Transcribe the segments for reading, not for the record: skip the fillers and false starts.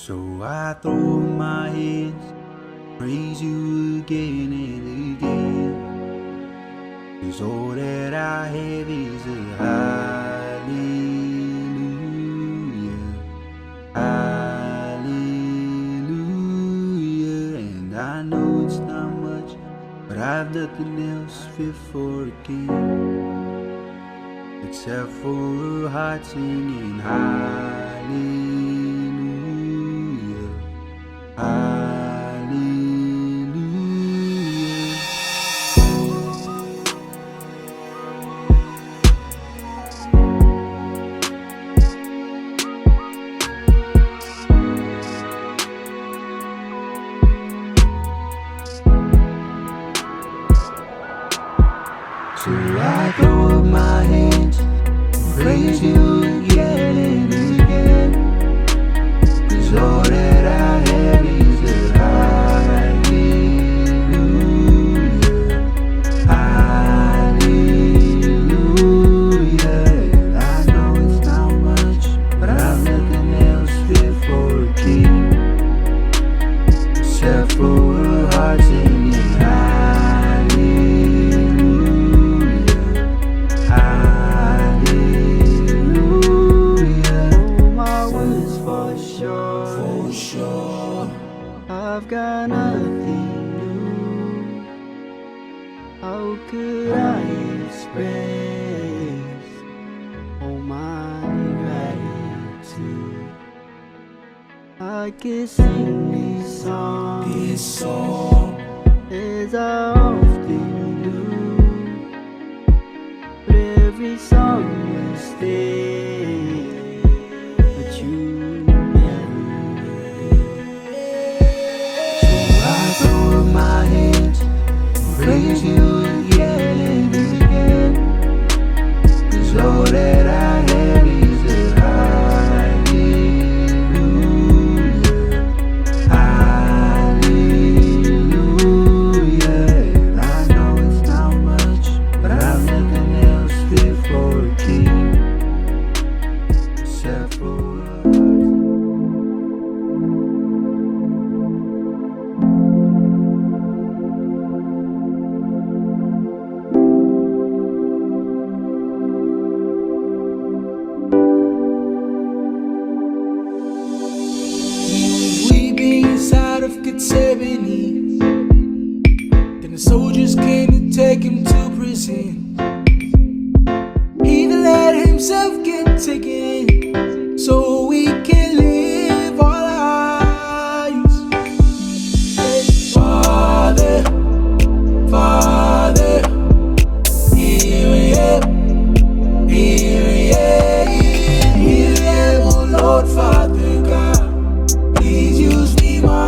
So I throw up my hands, praise you again and again. 'Cause all that I have is a hallelujah, hallelujah. And I know it's not much, but I've nothing else fit for a king, except for a heart singing hallelujah, hallelujah. So I throw up my hands, praise you again and again. 'Cause all that I have is a hallelujah, hallelujah. And I know it's not much, but I've nothing else fit for a king, except for a heart singing I've got nothing new. How could I express all my gratitude? I could sing this song as I often do, but every song was there, but you my hands, praise you again and again. 'Cause all that I have is a hallelujah, hallelujah. And I know it's not much, but I've nothing else fit for a king, except for Gethsemane. Then the soldiers came to take him to prison. He even let himself get taken so we can live our lives. Father, Father, here I am, here I am, here I am, oh Lord, Father God, please use me, my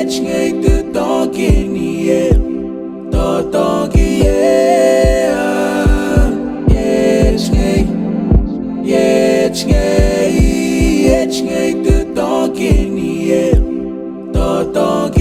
chngay từ to kia ni to kia chngay từ to kia ni to kia